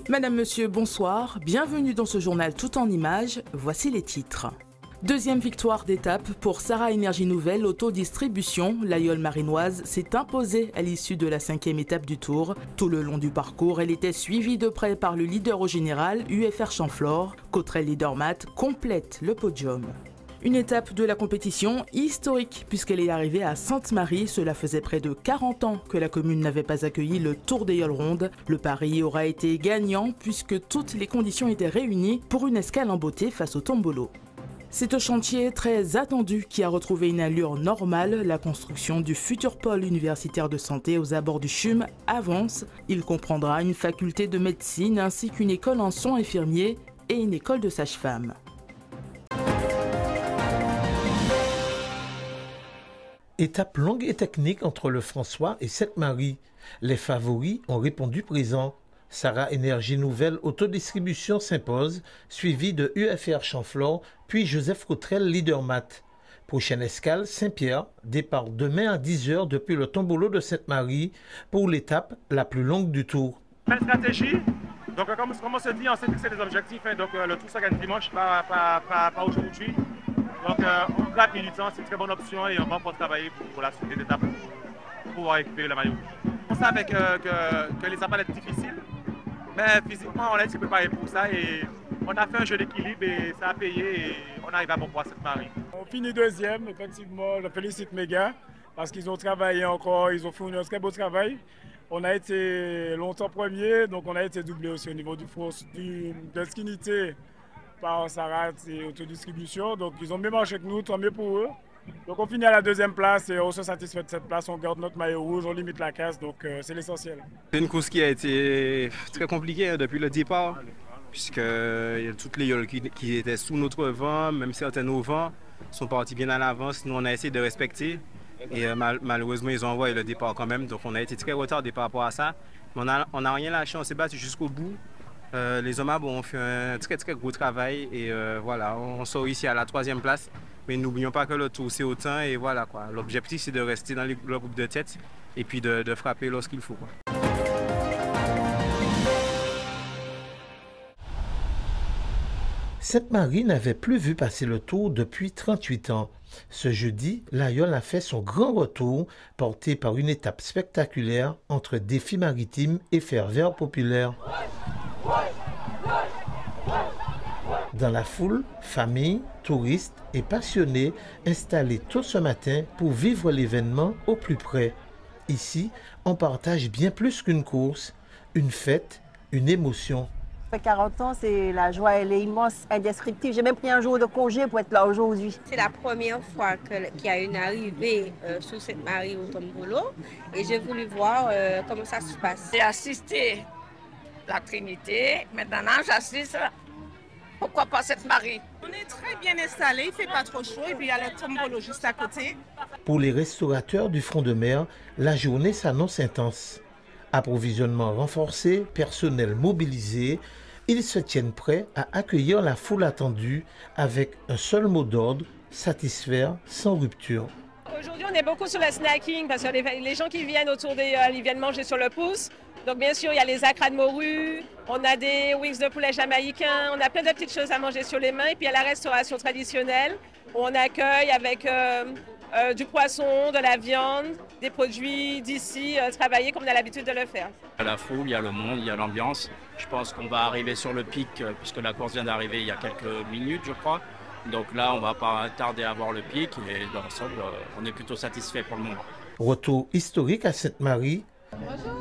Madame, Monsieur, bonsoir. Bienvenue dans ce journal tout en images. Voici les titres. Deuxième victoire d'étape pour Sara Énergie Nouvelle Autodistribution. L'Aïole marinoise s'est imposée à l'issue de la 5e étape du Tour. Tout le long du parcours, elle était suivie de près par le leader au général, UFR Chamflore. Cottrell Leadermat complète le podium. Une étape de la compétition historique puisqu'elle est arrivée à Sainte-Marie. Cela faisait près de 40 ans que la commune n'avait pas accueilli le Tour des Yoles Rondes. Le pari aura été gagnant puisque toutes les conditions étaient réunies pour une escale en beauté face au Tombolo. C'est un chantier très attendu qui a retrouvé une allure normale. La construction du futur pôle universitaire de santé aux abords du CHUM avance. Il comprendra une faculté de médecine ainsi qu'une école en soins infirmiers et une école de sage-femme. Étape longue et technique entre le François et Sainte-Marie. Les favoris ont répondu présent. Sara Énergie Nouvelle Autodistribution s'impose, suivi de UFR Chamflore, puis Joseph Cottrell Leadermat. Prochaine escale, Saint-Pierre, départ demain à 10 h depuis le Tombolo de Sainte-Marie pour l'étape la plus longue du Tour. Belle stratégie. Donc comme on se dit, on s'est fixé des objectifs. Donc le Tour ça gagne dimanche, pas aujourd'hui. Donc on grappille du temps, c'est une très bonne option et on va encore travailler pour la suite des étapes pour pouvoir récupérer le maillot. On savait que les étapes allaient être difficiles, mais physiquement on a été préparé pour ça et on a fait un jeu d'équilibre et ça a payé et on arrive à bon port à Sainte-Marie. On finit deuxième, effectivement, je félicite mes gars parce qu'ils ont travaillé encore, ils ont fait un très beau travail. On a été longtemps premier, donc on a été doublé aussi au niveau de skinité par Sara et Autodistribution. Donc ils ont mieux marché que nous, tant mieux pour eux. Donc on finit à la deuxième place et on se satisfait de cette place. On garde notre maillot rouge, on limite la casse, donc c'est l'essentiel. C'est une course qui a été très compliquée depuis le départ, puisque toutes les yoles qui étaient sous notre vent, même certaines au vent, sont parties bien à l'avance. Nous on a essayé de respecter et malheureusement ils ont envoyé le départ quand même. Donc on a été très retardés par rapport à ça. Mais on n'a rien lâché, on s'est battu jusqu'au bout. Les hommes ont fait un très très gros travail et voilà, on sort ici à la 3e place. Mais n'oublions pas que le Tour c'est autant et voilà quoi. L'objectif c'est de rester dans le groupe de tête et puis de frapper lorsqu'il faut, quoi. Sainte-Marie n'avait plus vu passer le Tour depuis 38 ans. Ce jeudi, l'Aïole a fait son grand retour, porté par une étape spectaculaire entre défi maritime et ferveur populaire. Dans la foule, familles, touristes et passionnés installés tôt ce matin pour vivre l'événement au plus près. Ici, on partage bien plus qu'une course, une fête, une émotion. Ça fait 40 ans, la joie, elle est immense, indescriptible. J'ai même pris un jour de congé pour être là aujourd'hui. C'est la première fois qu'il y a une arrivée sous Sainte-Marie au Tombolo et j'ai voulu voir comment ça se passe. J'ai assisté la Trinité, maintenant j'assiste, pourquoi pas Sainte-Marie. On est très bien installés, il ne fait pas trop chaud et puis il y a le Tombolo juste à côté. Pour les restaurateurs du front de mer, la journée s'annonce intense. Approvisionnement renforcé, personnel mobilisé, ils se tiennent prêts à accueillir la foule attendue avec un seul mot d'ordre, satisfaire sans rupture. Aujourd'hui, on est beaucoup sur le snacking parce que les gens qui viennent ils viennent manger sur le pouce. Donc bien sûr, il y a les acras de morue, on a des wings de poulet jamaïcain, on a plein de petites choses à manger sur les mains. Et puis il y a la restauration traditionnelle où on accueille avec du poisson, de la viande, des produits d'ici, travaillés comme on a l'habitude de le faire. Il y a la foule, il y a le monde, il y a l'ambiance. Je pense qu'on va arriver sur le pic puisque la course vient d'arriver il y a quelques minutes, je crois. Donc là, on ne va pas tarder à voir le pic et dans l'ensemble, on est plutôt satisfait pour le moment. Retour historique à Sainte-Marie. Bonjour.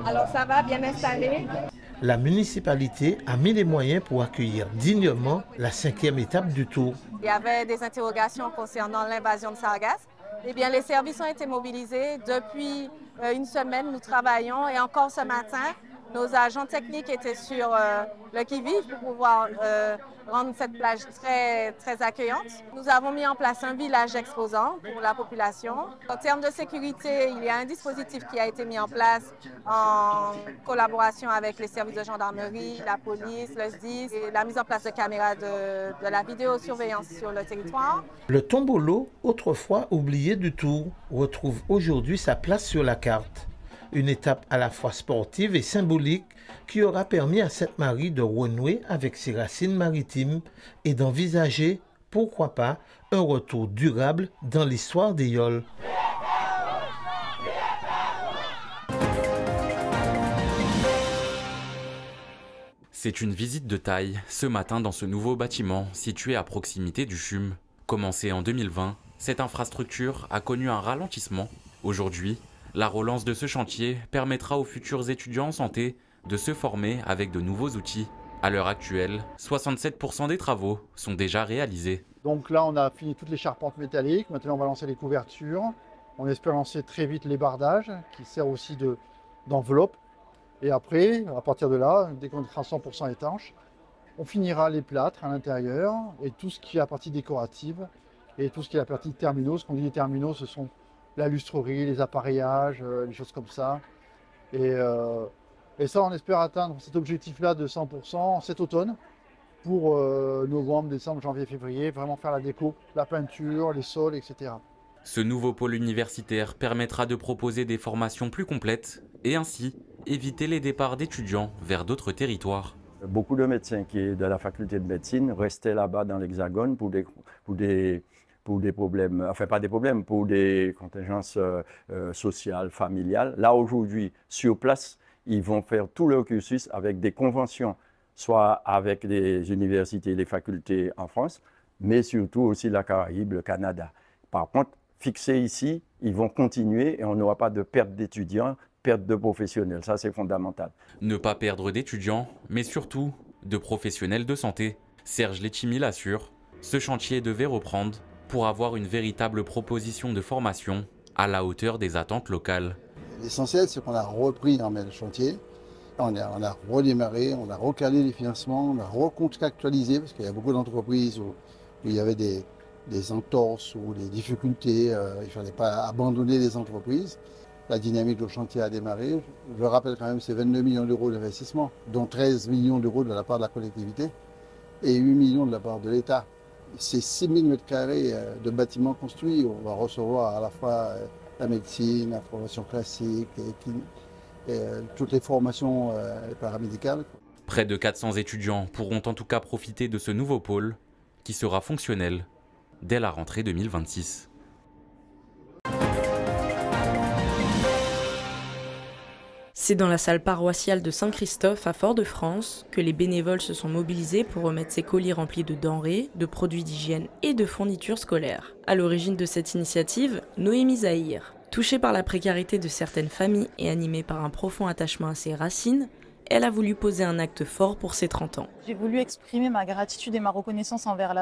Alors ça va, bien installé? La municipalité a mis les moyens pour accueillir dignement la 5e étape du Tour. Il y avait des interrogations concernant l'invasion de Sargasses. Eh bien, les services ont été mobilisés. Depuis une semaine, nous travaillons et encore ce matin, nos agents techniques étaient sur le qui-vive pour pouvoir rendre cette plage très, très accueillante. Nous avons mis en place un village exposant pour la population. En termes de sécurité, il y a un dispositif qui a été mis en place en collaboration avec les services de gendarmerie, la police, le SDIS et la mise en place de caméras de la vidéosurveillance sur le territoire. Le Tombolo, autrefois oublié du Tour, retrouve aujourd'hui sa place sur la carte. Une étape à la fois sportive et symbolique qui aura permis à Sainte-Marie de renouer avec ses racines maritimes et d'envisager, pourquoi pas, un retour durable dans l'histoire des Yoles. C'est une visite de taille ce matin dans ce nouveau bâtiment situé à proximité du CHUM. Commencé en 2020, cette infrastructure a connu un ralentissement. Aujourd'hui, la relance de ce chantier permettra aux futurs étudiants en santé de se former avec de nouveaux outils. À l'heure actuelle, 67% des travaux sont déjà réalisés. Donc là, on a fini toutes les charpentes métalliques. Maintenant, on va lancer les couvertures. On espère lancer très vite les bardages, qui servent aussi d'enveloppe. Et après, à partir de là, dès qu'on sera 100% étanche, on finira les plâtres à l'intérieur et tout ce qui est la partie décorative et tout ce qui est la partie terminaux. Ce qu'on dit les terminaux, ce sont la lustrerie, les appareillages, les choses comme ça. Et ça, on espère atteindre cet objectif-là de 100% cet automne pour novembre, décembre, janvier, février, vraiment faire la déco, la peinture, les sols, etc. Ce nouveau pôle universitaire permettra de proposer des formations plus complètes et ainsi éviter les départs d'étudiants vers d'autres territoires. Beaucoup de médecins de la faculté de médecine restaient là-bas dans l'Hexagone pour des problèmes, enfin pas des problèmes, pour des contingences sociales, familiales. Là aujourd'hui, sur place, ils vont faire tout leur cursus avec des conventions, soit avec les universités et les facultés en France, mais surtout aussi la Caraïbe, le Canada. Par contre, fixés ici, ils vont continuer et on n'aura pas de perte d'étudiants, perte de professionnels. Ça, c'est fondamental. Ne pas perdre d'étudiants, mais surtout de professionnels de santé. Serge Letchimy l'assure, ce chantier devait reprendre pour avoir une véritable proposition de formation à la hauteur des attentes locales. L'essentiel, c'est qu'on a repris en main le chantier, on a redémarré, on a recalé les financements, on a recontractualisé, parce qu'il y a beaucoup d'entreprises où il y avait des entorses ou des difficultés, il ne fallait pas abandonner les entreprises. La dynamique du chantier a démarré. Je rappelle quand même, c'est 22 millions d'euros d'investissement, dont 13 millions d'euros de la part de la collectivité et 8 millions de la part de l'État. C'est 6 000 m² de bâtiments construits. On va recevoir à la fois la médecine, la formation classique, et toutes les formations paramédicales. Près de 400 étudiants pourront en tout cas profiter de ce nouveau pôle qui sera fonctionnel dès la rentrée 2026. C'est dans la salle paroissiale de Saint-Christophe à Fort-de-France que les bénévoles se sont mobilisés pour remettre ces colis remplis de denrées, de produits d'hygiène et de fournitures scolaires. À l'origine de cette initiative, Noémie Zahir. Touchée par la précarité de certaines familles et animée par un profond attachement à ses racines, elle a voulu poser un acte fort pour ses 30 ans. J'ai voulu exprimer ma gratitude et ma reconnaissance envers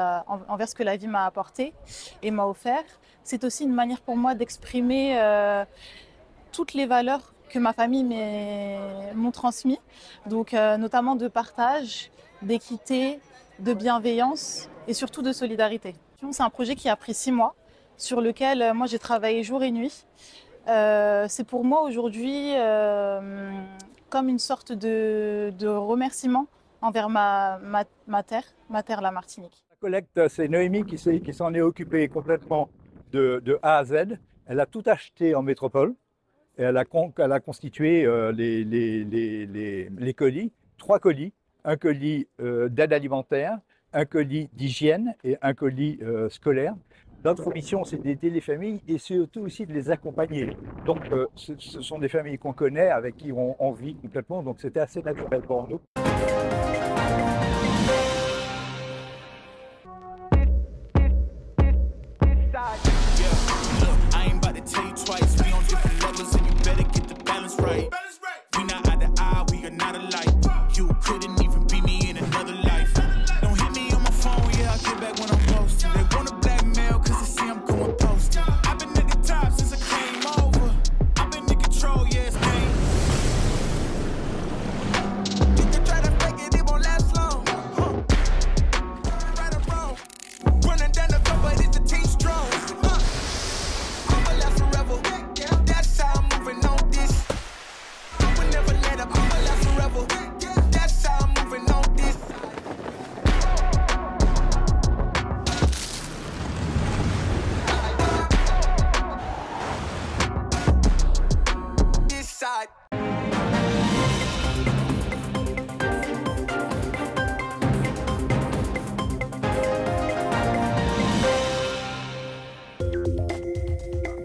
ce que la vie m'a apporté et m'a offert. C'est aussi une manière pour moi d'exprimer toutes les valeurs que ma famille m'ont transmis, donc notamment de partage, d'équité, de bienveillance et surtout de solidarité. C'est un projet qui a pris 6 mois, sur lequel moi j'ai travaillé jour et nuit. C'est pour moi aujourd'hui comme une sorte de remerciement envers ma terre, la Martinique. La collecte, c'est Noémie qui s'en est occupée complètement de A à Z. Elle a tout acheté en métropole. Et elle a constitué les colis, 3 colis, un colis d'aide alimentaire, un colis d'hygiène et un colis scolaire. Notre mission, c'est d'aider les familles et surtout aussi de les accompagner. Donc, ce sont des familles qu'on connaît, avec qui on vit complètement, donc c'était assez naturel pour nous.